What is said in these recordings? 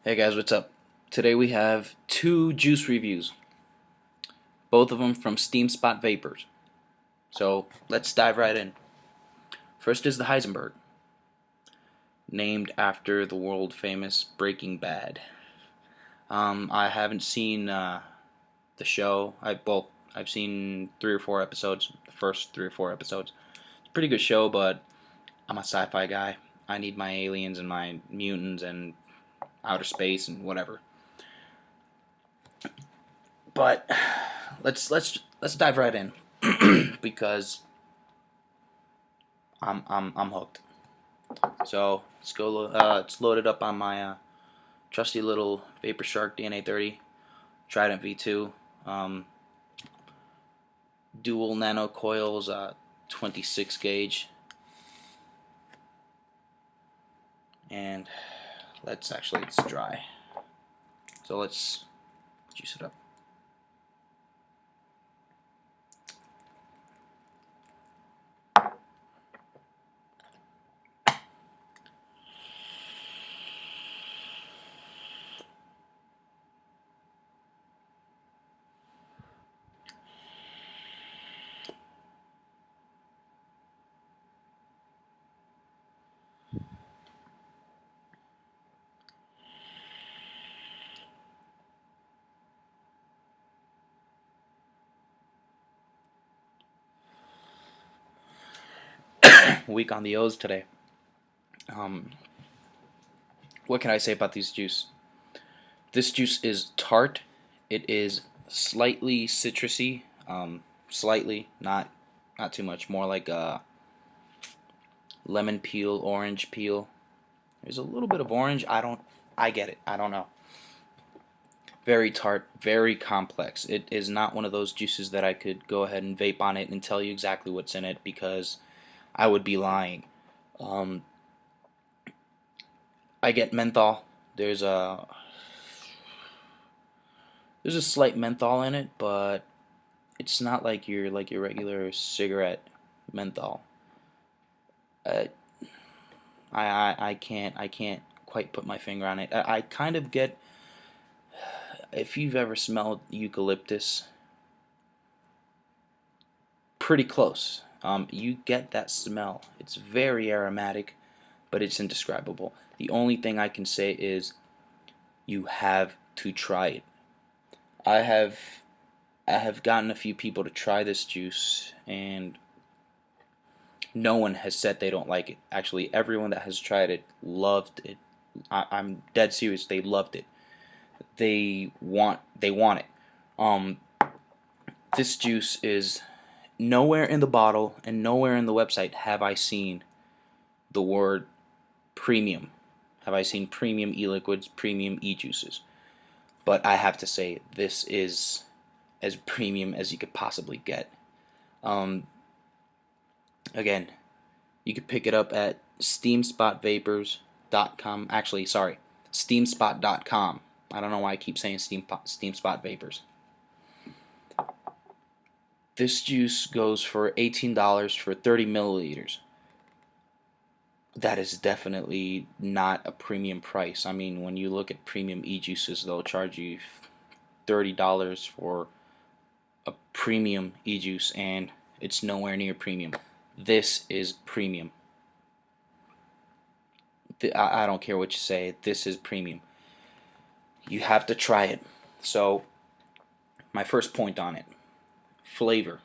Hey guys, what's up? Today we have two juice reviews, both of them from Steam Spot Vapors. So let's dive right in. First is the Heisenberg, named after the world famous Breaking Bad. I haven't seen the show. I've seen 3 or 4 episodes, the first 3 or 4 episodes. It's a pretty good show, but I'm a sci-fi guy. I need my aliens and my mutants and outer space and whatever. But let's dive right in because I'm hooked. So let's go. It's loaded up on my trusty little Vapor Shark DNA 30 Trident V2. Um, Dual nano coils, 26 gauge, and it's dry. So let's juice it up. Weak on the O's today. Um, what can I say about this juice? This juice is tart. It is slightly citrusy. Slightly, not too much. More like a lemon peel, orange peel. There's a little bit of orange. I get it. I don't know. Very tart, very complex. It is not one of those juices that I could go ahead and vape on it and tell you exactly what's in it because I would be lying. Um, I get menthol. There's a there's a slight menthol in it, but it's not like your regular cigarette menthol. Uh, I can't quite put my finger on it. I kind of get, if you've ever smelled eucalyptus, pretty close. You get that smell. It's very aromatic, but it's indescribable. The only thing I can say is you have to try it. I have I have gotten a few people to try this juice, and no one has said they don't like it. Actually, everyone that has tried it loved it. I'm dead serious. They loved it. They want it. Um, this juice is nowhere in the bottle and nowhere in the website have I seen the word premium. Have I seen premium e-liquids, premium e-juices? But I have to say this is as premium as you could possibly get. Um, Again, you could pick it up at steamspоtvapors.com. Actually, sorry, steamspot.com. I don't know why I keep saying Steamspot Vapors. This juice goes for $18 for 30 milliliters. That is definitely not a premium price. I mean, when you look at premium e-juices, they'll charge you $30 for a premium e-juice, and it's nowhere near premium. This is premium. I don't care what you say. This is premium. You have to try it. So, my first point on it, flavor.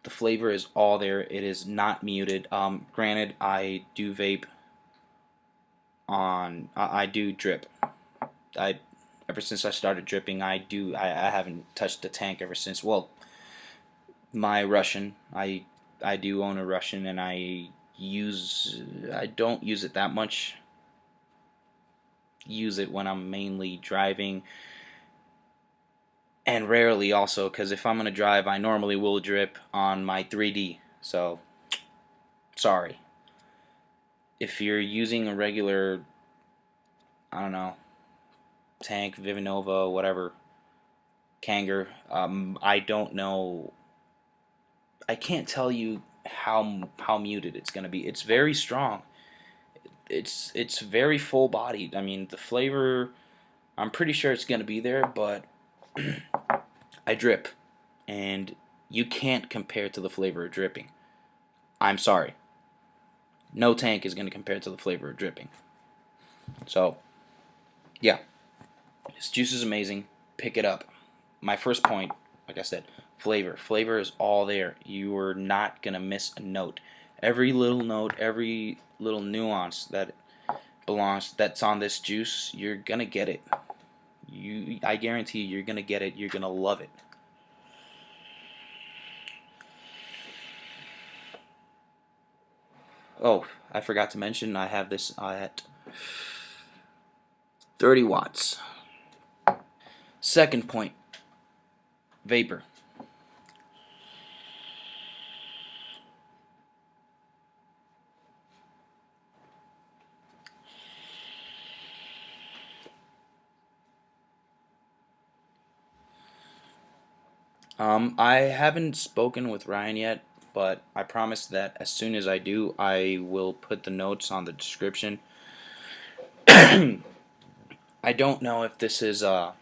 The flavor is all there. It is not muted. Granted, I do vape on. I do drip. I Ever since I started dripping, I haven't touched the tank ever since. Well, my Russian. I do own a Russian, and I don't use it that much. Use it when I'm mainly driving, and rarely also, because if I'm gonna drive, I normally will drip on my 3D. So sorry. If you're using a regular, I don't know, tank, Vivinova, whatever, Kanger, I don't know. I can't tell you how muted it's gonna be. It's very strong. it's very full bodied. I mean, the flavor, I'm pretty sure it's gonna be there, but I drip, and you can't compare to the flavor of dripping. I'm sorry, no tank is gonna compare to the flavor of dripping. So yeah, this juice is amazing. Pick it up. My first point, like I said, flavor. Flavor is all there. You are not gonna miss a note. Every little note, every little nuance that belongs that's on this juice, you're gonna get it. I guarantee you're gonna get it. You're gonna love it. Oh, I forgot to mention I have this at 30 watts. Second point, vapor. I haven't spoken with Ryan yet, but I promise that as soon as I do, I will put the notes on the description. I don't know if this is I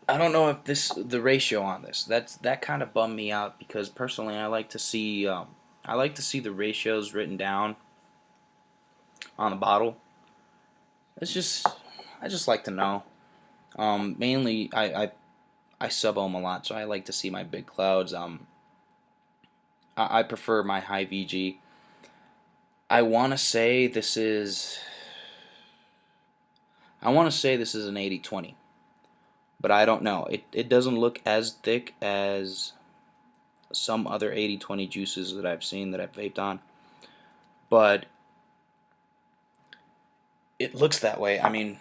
don't know if this the ratio on this. That kind of bummed me out because personally I like to see the ratios written down on the bottle. It's just I just like to know. Mainly I sub ohm a lot, so I like to see my big clouds. I prefer my high VG. I want to say this is I want to say this is an 80/20, but I don't know. It doesn't look as thick as some other 80/20 juices that I've seen that I've vaped on, but it looks that way. I mean,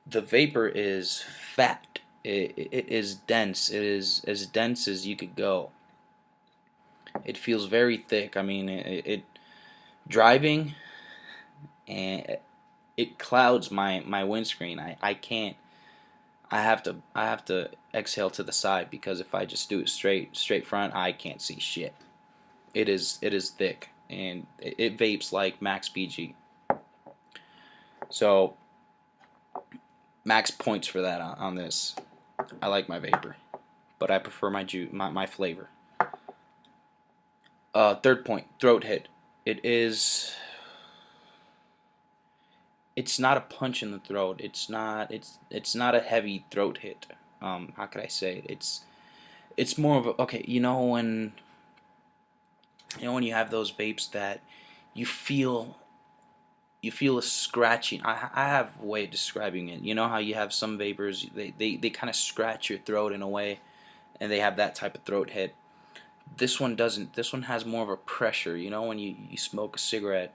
the vapor is fat. It is dense. It is as dense as you could go. It feels very thick. I mean, it driving and it clouds my windscreen. I can't. I have to exhale to the side because if I just do it straight front, I can't see shit. It is thick and it vapes like max BG. So max points for that on this. I like my vapor, but I prefer my flavor. Third point, throat hit. It is. It's not a punch in the throat. It's not a heavy throat hit. How could I say it? It's more of a okay. You know when you have those vapes that you feel you feel a scratching. I have a way of describing it. You know how you have some vapors they kind of scratch your throat in a way, and they have that type of throat hit. This one doesn't. This one has more of a pressure. You know when you smoke a cigarette,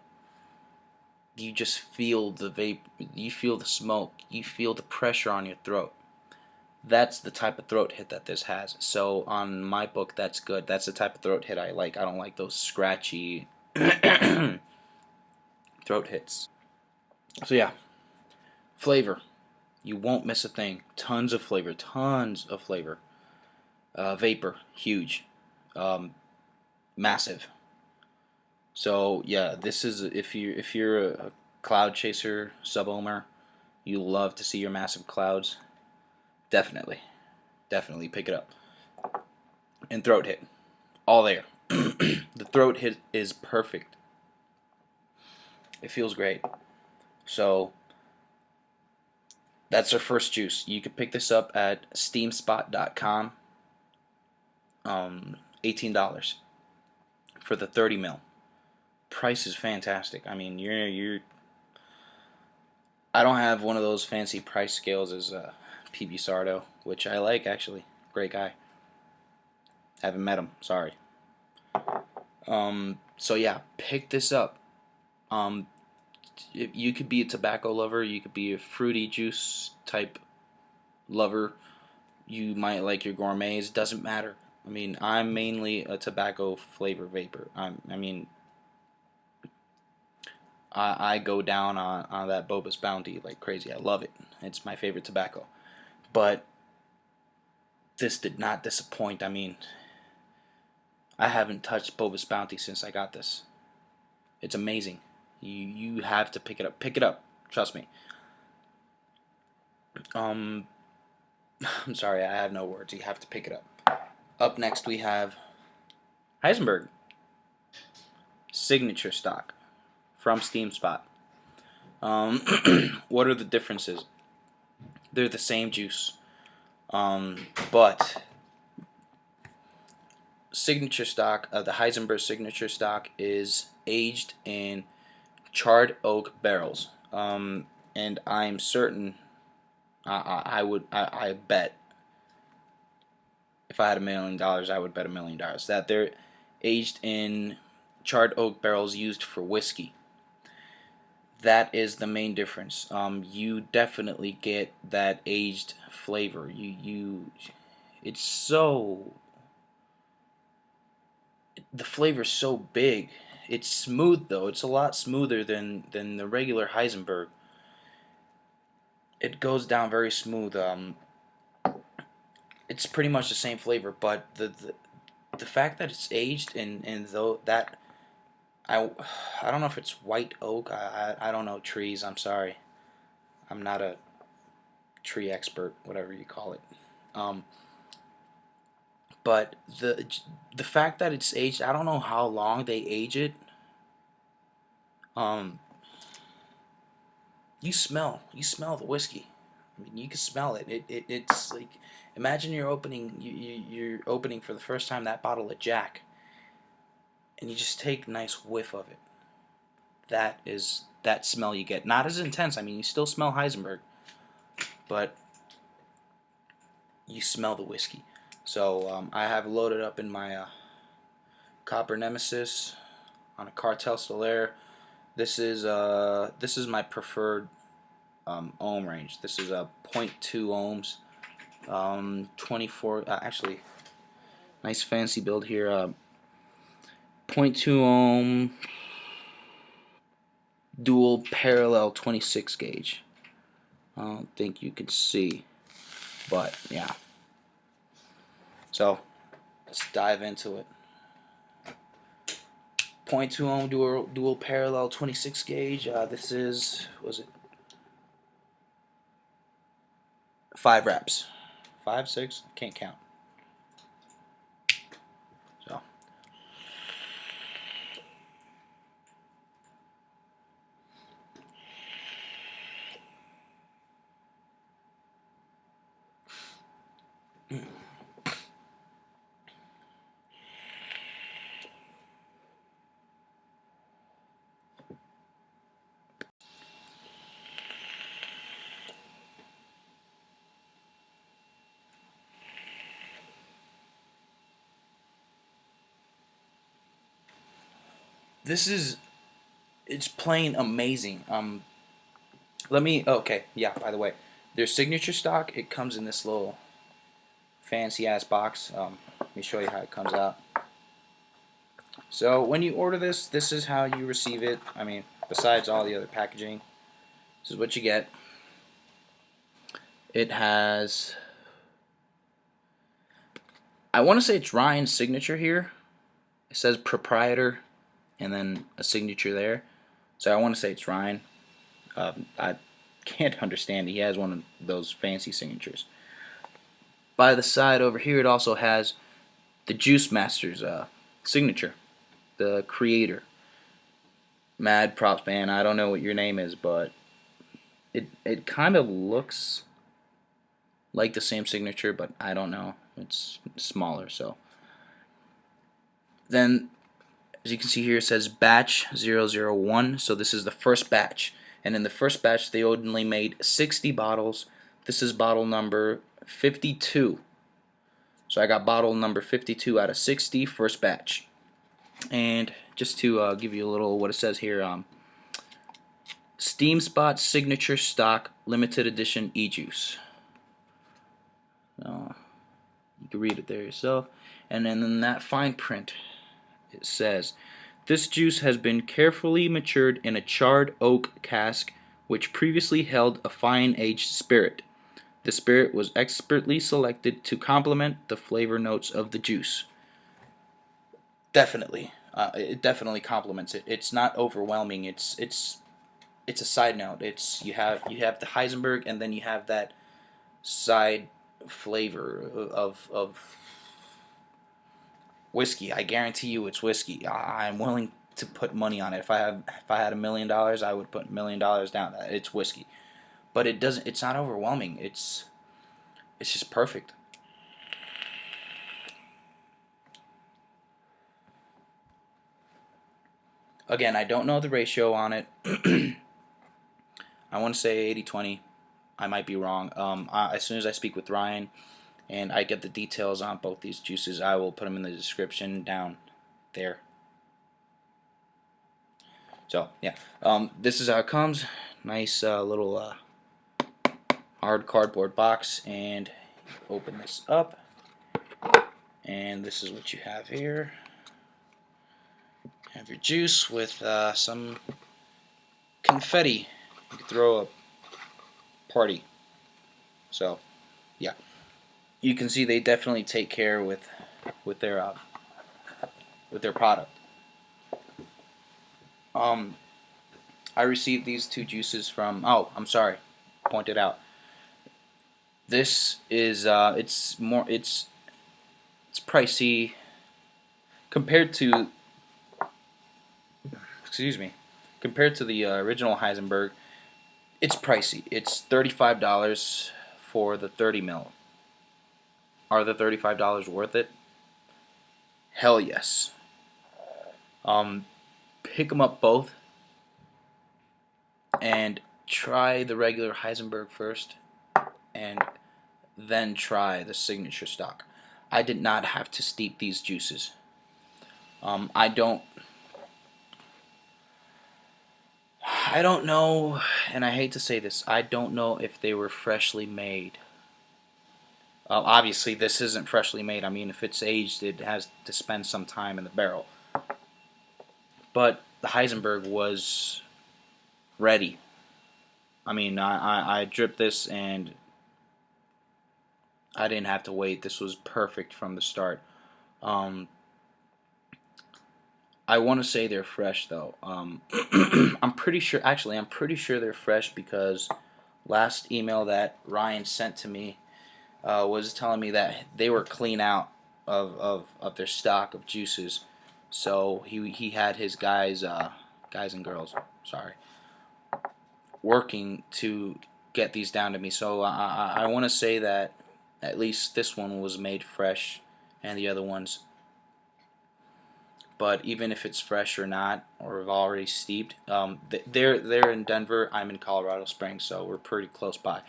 you just feel the vape, you feel the smoke, you feel the pressure on your throat. That's the type of throat hit that this has. So on my book, that's good. That's the type of throat hit I like. I don't like those scratchy throat hits. So yeah, flavor. You won't miss a thing. Tons of flavor. Tons of flavor. Vapor. Huge. Um, Massive. So yeah, this is if you're a cloud chaser, sub ohmer, you love to see your massive clouds. Definitely, definitely pick it up. And throat hit, all there. The throat hit is perfect. It feels great. So that's our first juice. You can pick this up at steamspot.com. $18 for the 30 mil. Price is fantastic. I mean, you're. I don't have one of those fancy price scales as PB Sardo, which I like actually. Great guy. Haven't met him. Sorry. So yeah, pick this up. Um, you could be a tobacco lover. You could be a fruity juice type lover. You might like your gourmets. Doesn't matter. I mean, I'm mainly a tobacco flavor vapor. I mean, I go down on that Boba's Bounty like crazy. I love it. It's my favorite tobacco. But This did not disappoint. I mean, I haven't touched Boba's Bounty since I got this. It's amazing. You have to pick it up. Pick it up. Trust me. Um, I'm sorry, I have no words. You have to pick it up. Up next, we have Heisenberg signature stock from Steam Spot. What are the differences? They're the same juice, but signature stock, the Heisenberg signature stock, is aged in charred oak barrels. And I'm certain, I bet, if I had $1,000,000, I would bet $1,000,000 that they're aged in charred oak barrels used for whiskey. That is the main difference. You definitely get that aged flavor. It's so, the flavor's so big. It's smooth though. It's a lot smoother than the regular Heisenberg. It goes down very smooth. It's pretty much the same flavor, but the fact that it's aged and though that I don't know if it's white oak. I don't know trees. I'm sorry. I'm not a tree expert, whatever you call it. Um, but the fact that it's aged, I don't know how long they age it. Um, you smell the whiskey. I mean, you can smell it. It's like, imagine you're opening for the first time that bottle of Jack, and you just take a nice whiff of it. That is that smell you get. Not as intense. I mean, you still smell Heisenberg, but you smell the whiskey. So I have loaded up in my Copper Nemesis on a Cartel Stellaire. This is my preferred ohm range. This is a .2 ohms, 24. Actually, nice fancy build here. .2 ohm dual parallel 26 gauge. I don't think you can see, but yeah. So let's dive into it. .2 ohm dual parallel 26 gauge. This is, was it 5 reps? 5, 6? Can't count. So this is, it's plain amazing. Okay, yeah, by the way, their signature stock, it comes in this little fancy ass box. Let me show you how it comes out. So when you order this, this is how you receive it. I mean, besides all the other packaging, this is what you get. It has, I want to say it's Ryan's signature here. It says proprietor and then a signature there. So I want to say it's Ryan. I can't understand it. He has one of those fancy signatures. By the side over here, it also has the Juice Master's signature, the creator. Mad props, man. I don't know what your name is, but it kind of looks like the same signature, but I don't know. It's smaller, so. Then, as you can see here, it says batch 001, so this is the first batch. And in the first batch, they only made 60 bottles. This is bottle number 52. So I got bottle number 52 out of 60, first batch. And just to give you a little what it says here, Steam Spot Signature Stock Limited Edition E-Juice. You can read it there yourself. And then in that fine print, it says, this juice has been carefully matured in a charred oak cask which previously held a fine aged spirit. The spirit was expertly selected to complement the flavor notes of the juice. Definitely, it definitely complements it. It's not overwhelming. It's a side note. It's you have the Heisenberg, and then you have that side flavor of whiskey. I guarantee you, it's whiskey. I'm willing to put money on it. If I had $1 million, I would put $1 million down. It's whiskey, but it doesn't. It's not overwhelming. It's just perfect. Again, I don't know the ratio on it. I want to say 80-20. I might be wrong. As soon as I speak with Ryan and I get the details on both these juices, I will put them in the description down there. So yeah, this is how it comes. Nice little hard cardboard box, and open this up, and this is what you have here. Have your juice with some confetti. You can throw a party. So yeah, you can see they definitely take care with their product. I received these two juices from. Oh, I'm sorry, pointed out. This is it's pricey compared to, excuse me, compared to the original Heisenberg. It's pricey. It's $35 for the 30 mil. Are the $35 worth it? Hell yes. Um, Pick them up both and try the regular Heisenberg first, and then try the signature stock. I did not have to steep these juices. I don't know, and I hate to say this, I don't know if they were freshly made. Obviously, this isn't freshly made. I mean, if it's aged, it has to spend some time in the barrel. But the Heisenberg was ready. I mean, I dripped this and I didn't have to wait. This was perfect from the start. Um, I want to say they're fresh though. I'm pretty sure. Actually, I'm pretty sure they're fresh because last email that Ryan sent to me was telling me that they were clean out of their stock of juices. So he had his guys and girls, sorry, working to get these down to me. So I want to say that at least this one was made fresh, and the other ones. But even if it's fresh or not, or have already steeped, they're in Denver. I'm in Colorado Springs, so we're pretty close by.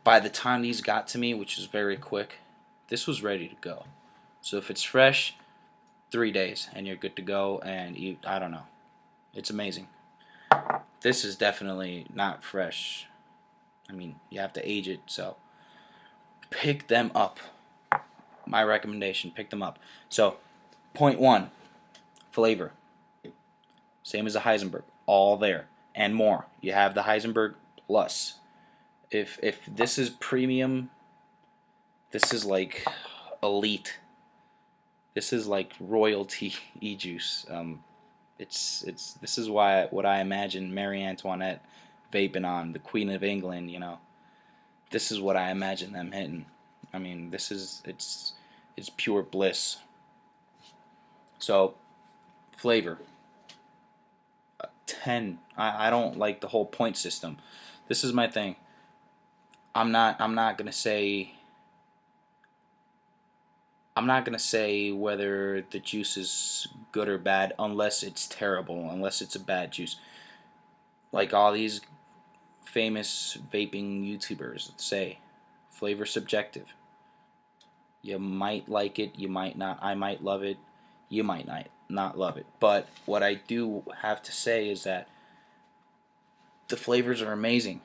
By the time these got to me, which was very quick, this was ready to go. So if it's fresh, 3 days and you're good to go. And I don't know, it's amazing. This is definitely not fresh. I mean, you have to age it, so pick them up. My recommendation: pick them up. So, point one, flavor, same as the Heisenberg, all there and more. You have the Heisenberg Plus. If this is premium, this is like elite. This is like royalty e-juice. It's this is why what I imagine Marie Antoinette vaping on, the Queen of England. This is what I imagine them hitting. I mean, it's pure bliss. So, flavor, 10. I don't like the whole point system. This is my thing. I'm not gonna say. I'm not gonna say whether the juice is good or bad unless it's terrible, unless it's a bad juice. Like all these famous vaping YouTubers say, flavor subjective. You might like it, you might not. I might love it, you might not love it. But what I do have to say is that the flavors are amazing,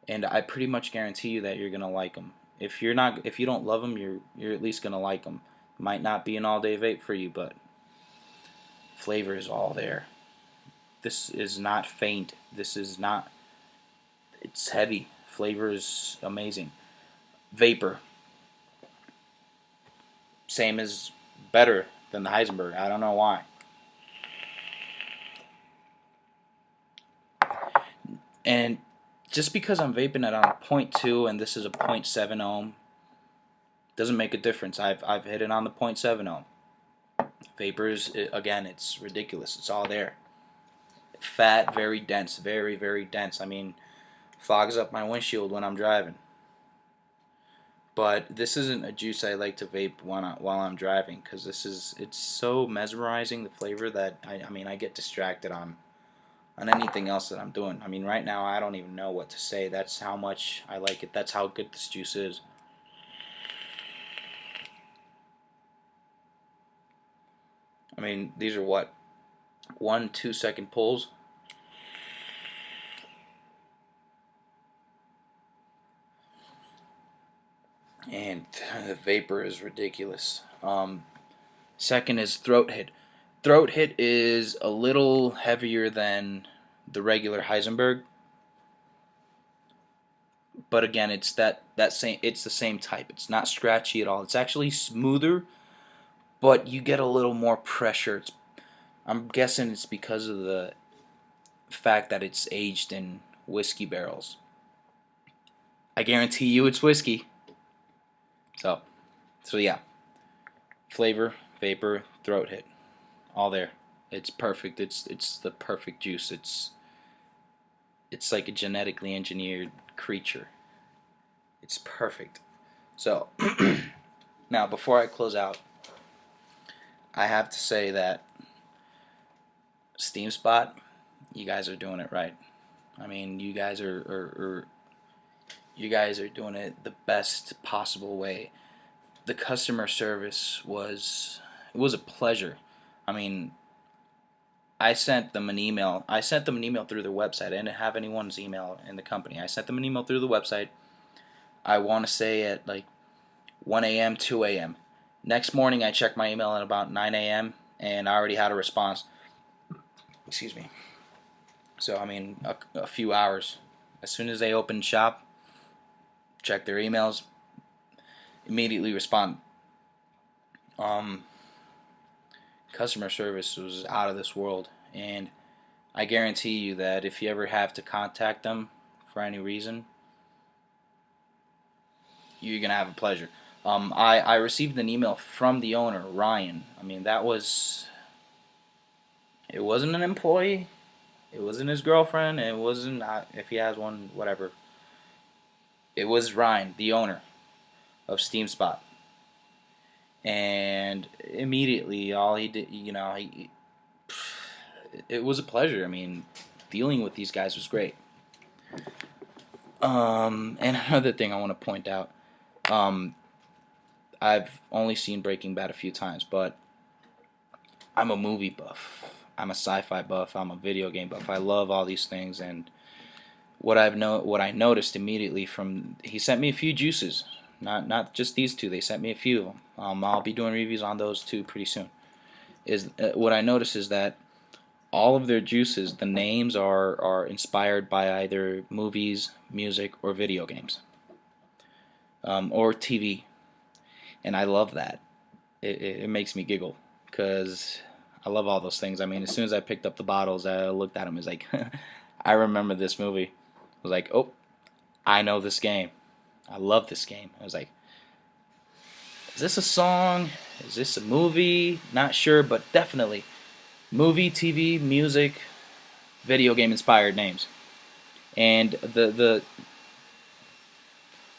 and I pretty much guarantee you that you're gonna like them. If you don't love them, you're at least gonna like them. Might not be an all-day vape for you, but flavor is all there. This is not faint. This is not. It's heavy. flavor is amazing. Vapor, same as better than the Heisenberg. I don't know why. And just because I'm vaping it on a point 0.2 and this is a 0.7 ohm doesn't make a difference. I've hit it on the 0.7 ohm. Vapors, again, it's ridiculous. It's all there. Fat, very dense, very, very dense. I mean, fogs up my windshield when I'm driving. But this isn't a juice I like to vape while I'm driving, because it's so mesmerizing, the flavor, that I mean, I get distracted on anything else that I'm doing. I mean, right now I don't even know what to say. That's how much I like it. That's how good this juice is. I mean, these are what, 1-2 second pulls. And the vapor is ridiculous. Second is throat hit. Throat hit is a little heavier than the regular Heisenberg, but again, it's it's the same type. It's not scratchy at all. It's actually smoother, but you get a little more pressure. I'm guessing it's because of the fact that it's aged in whiskey barrels. I guarantee you it's whiskey. So yeah, flavor, vapor, throat hit, all there. It's perfect. It's the perfect juice. It's like a genetically engineered creature. It's perfect. So now, before I close out, I have to say that Steam Spot, you guys are doing it right. I mean, you guys are doing it the best possible way. The customer service was a pleasure. I mean, I sent them an email. I sent them an email through their website. I didn't have anyone's email in the company. I sent them an email through the website. I want to say at like 1 a.m., 2 a.m. Next morning, I checked my email at about 9 a.m. and I already had a response. Excuse me. So, I mean, a few hours. As soon as they opened shop, check their emails, immediately respond. Customer service was out of this world, and I guarantee you that if you ever have to contact them for any reason, you're gonna have a pleasure. I received an email from the owner, Ryan. I mean, it wasn't an employee, it wasn't his girlfriend, it wasn't, if he has one, whatever. It was Ryan, the owner of Steam Spot. And immediately, all he did, it was a pleasure. I mean, dealing with these guys was great. And another thing I want to point out, I've only seen Breaking Bad a few times, but I'm a movie buff. I'm a sci-fi buff. I'm a video game buff. I love all these things, and what I noticed immediately from, he sent me a few juices, not just these two. They sent me a few of them. I'll be doing reviews on those too pretty soon. What I noticed is that all of their juices, the names are inspired by either movies, music, or video games, or TV, and I love that. It makes me giggle because I love all those things. I mean, as soon as I picked up the bottles, I looked at them. It's like, I remember this movie. I was like, oh, I know this game. I love this game. I was like, is this a song? Is this a movie? Not sure, but definitely movie, TV, music, video game inspired names. And my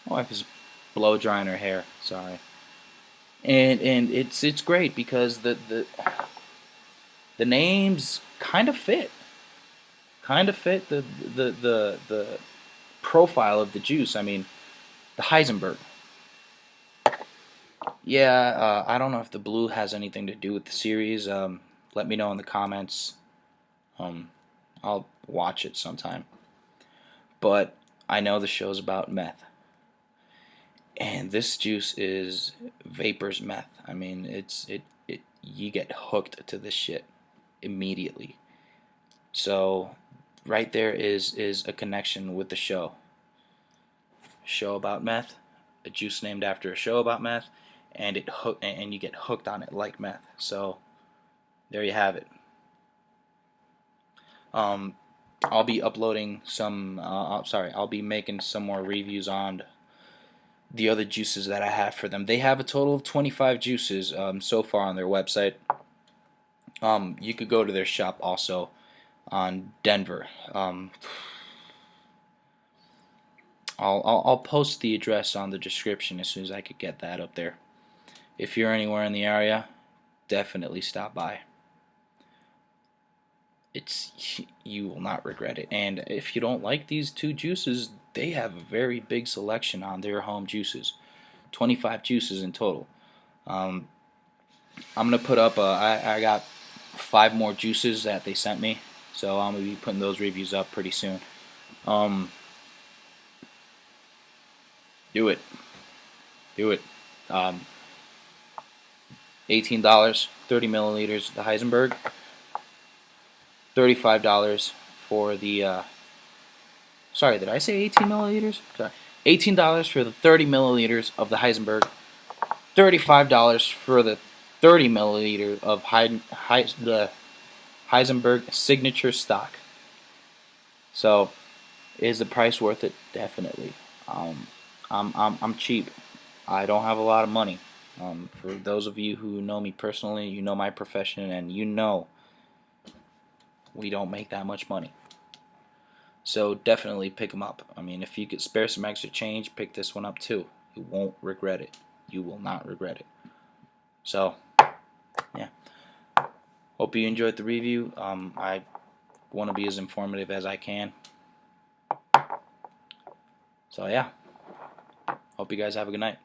wife is blow drying her hair. Sorry. And it's great because the names kind of fit. Kind of fit the profile of the juice. I mean, the Heisenberg. Yeah, I don't know if the blue has anything to do with the series. Let me know in the comments. I'll watch it sometime. But I know the show's about meth. And this juice is Vapor's meth. I mean, you get hooked to this shit immediately. So right there is a connection with the show. show about meth, a juice named after a show about meth, and you get hooked on it like meth. So there you have it. I'll be uploading some. I'll be making some more reviews on the other juices that I have for them. They have a total of 25 juices so far on their website. You could go to their shop also on Denver. I'll post the address on the description as soon as I could get that up there. If you're anywhere in the area, definitely stop by. You will not regret it. And if you don't like these two juices, they have a very big selection on their home juices. 25 juices in total. I'm gonna put up. I got 5 more juices that they sent me, so I'm gonna be putting those reviews up pretty soon. Do it. Do it. $18, 30 milliliters, the Heisenberg. $35 for the. Sorry, did I say 18 milliliters? Sorry. $18 for the 30 milliliters of the Heisenberg. $35 for the 30 milliliter of the Heisenberg signature stock. So, is the price worth it? Definitely. I'm cheap. I don't have a lot of money. For those of you who know me personally, you know my profession, and you know we don't make that much money. So definitely pick them up. I mean, if you could spare some extra change, pick this one up too. You won't regret it. You will not regret it. So, yeah. Hope you enjoyed the review. I want to be as informative as I can. So, yeah. Hope you guys have a good night.